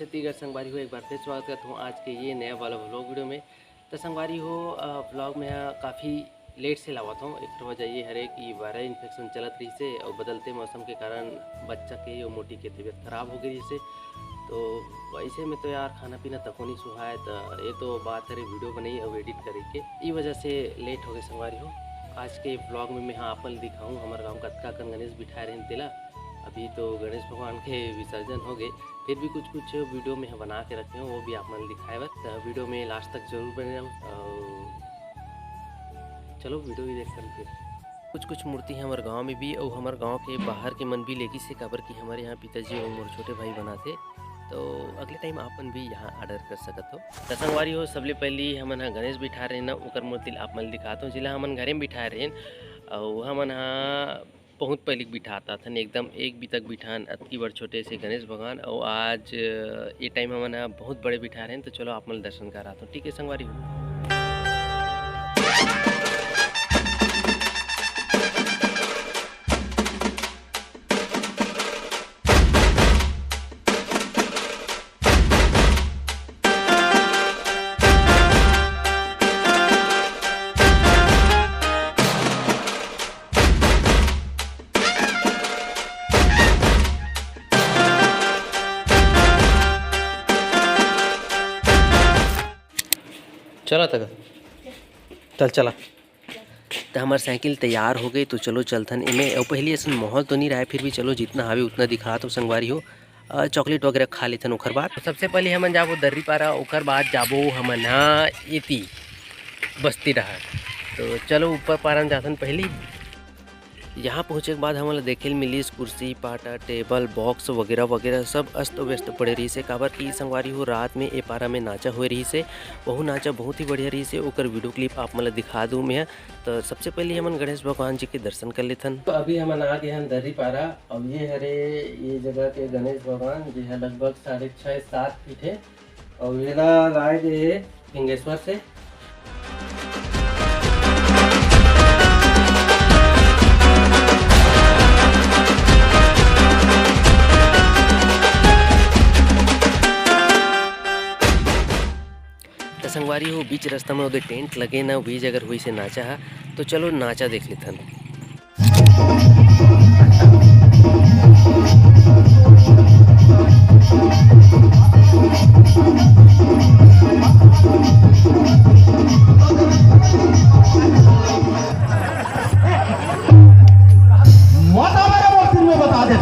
छत्तीसगढ़ संगवारी हो, एक बार फिर स्वागत करता हूँ आज के ये नया वाला व्लॉग वीडियो में। तो संगवारी हो व्लॉग में काफ़ी लेट से लावत हूँ। एक वजह ये हरे कि वायरल इन्फेक्शन चलत रही से और बदलते मौसम के कारण बच्चा के और मोटी के तबीयत खराब हो गई से। तो वैसे में तो यार खाना पीना तको नहीं सुहाए, तो ये तो बात है वीडियो बनाई और एडिट करे के ये वजह से लेट हो गए संगवारी हो। आज के ब्लॉग में मैं हाँ अपन दिखाऊँ हमारे गाँव कतका कन गणेश बिठाए रहें तेला। अभी तो गणेश भगवान के विसर्जन हो गए, फिर भी कुछ कुछ वीडियो में बना के रखे हूँ, वो भी आप मन दिखाए बस। तो वीडियो में लास्ट तक जरूर बने रहो। चलो वीडियो भी देख कर फिर कुछ मूर्ति है हमारे गांव में भी और हमारे गांव के बाहर के मन भी लेगी से काबर कि हमारे यहाँ पिताजी और मोर छोटे भाई बनाते। तो अगले टाइम आपन भी यहाँ ऑर्डर कर सकते हो। तो संगवारी हो सबले पहले हमन हाँ गणेश बिठा रहे ना ओकर मूर्ति आप मन दिखाता हूँ। जिला हमन घरे में बिठाए रहे और हमन हाँ बहुत पहले बिठाता था एकदम एक भी तक बिठान अतकी बड़ छोटे से गणेश भगवान। और आज ये टाइम हमन बहुत बड़े बिठा रहे हैं। तो चलो आप मन दर्शन कराता हूँ, ठीक है संगवारी हो। चला तक चला तो हमार साइकिल तैयार हो गई। तो चलो चलथन इमें और पहले ऐसा माहौल तो नहीं रहा है, फिर भी चलो जितना हावे उतना दिखा। तो संगवारी हो चॉकलेट वगैरह खा लेथन। ओकर बाद सबसे पहले हमन जाबो दर्री पारा, ओकर बाद जाबो हमन हाँ इति बस्ती रहा। तो चलो ऊपर पारन जाथन। पहले यहाँ पहुँचे के बाद हमारा देखे मिली कुर्सी पाटा टेबल बॉक्स वगैरह वगैरह सब अस्त व्यस्त पड़े रही से। काबर की संगवारी हो रात में ए पारा में नाचा हुए रही से, वह नाचा बहुत ही बढ़िया रही से। ओकर वीडियो क्लिप आप मतलब दिखा दूँ मैं। तो सबसे पहले हमन गणेश भगवान जी के दर्शन कर लेथन। तो अभी हमन आ गए हैं दर्री पारा और ये हरे ये जगह के गणेश भगवान जो है लगभग 6.5-7 फीट है और ये लाए गए पिंगेश्वर से। संगवारी हो बीच रास्ता में उधर टेंट लगे ना वही जगह हुई से नाचा है। तो चलो नाचा देख लेथन। बता दे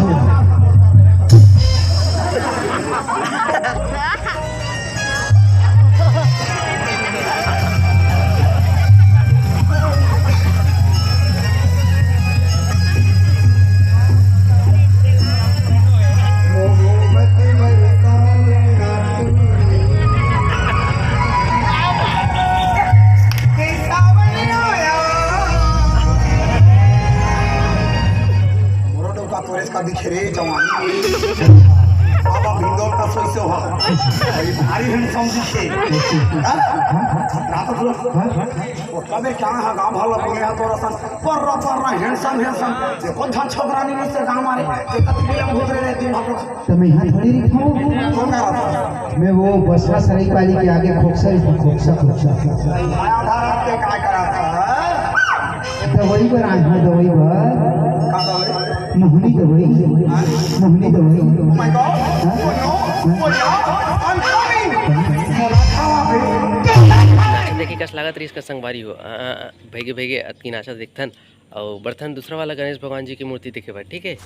दिखे जवानी बाबा भिंडोर का सोचो हो भारी हैंडसम दिखे रात को कबे क्या है गांव भला बोले तो रसन पर हैंडसम ये कौन था छोकरानी में से गांव मारे ते कतबिया हो रहे दिन हम लोग। तो मैं यहाँ थोड़ी दिखाऊं, मैं वो बसवा सराई वाली के आगे खोखसा माया धारा के काय करा था दवाई पर आज है दवाई पर का दवाई मोहनी दवाई Oh my God! Oh no! I'm coming! देखिए कस लागत रही इसका संगवारी हो भैगे भैगे अतकी नाचा देखथन और बर्तन दूसरा वाला गणेश भगवान जी की मूर्ति देखे भाई, ठीक है।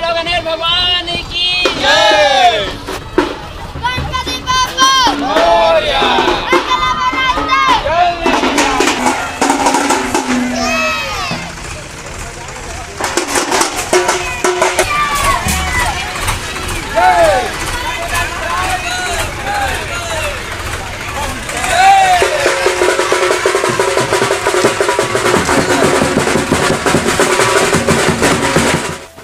बोलो गणेश भगवान की गणपति बाप्पा मोरया। अकेला बनाते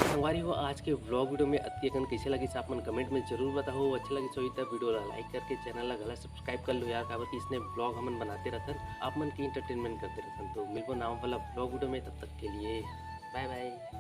संगवारी हो आज के व्लॉग वीडियो में अतिकन कैसे लगी आप मन कमेंट में जरूर बताओ। अच्छा लगी सो तो वीडियो ला लाइक करके चैनल ला गला सब्सक्राइब कर लो यार, काबर कि इसने व्लॉग हमन बनाते रहथन, आप मन की इंटरटेनमेंट करते रहथन। तो मिलबो नाम वाला व्लॉग वीडियो में, तब तक के लिए बाय बाय।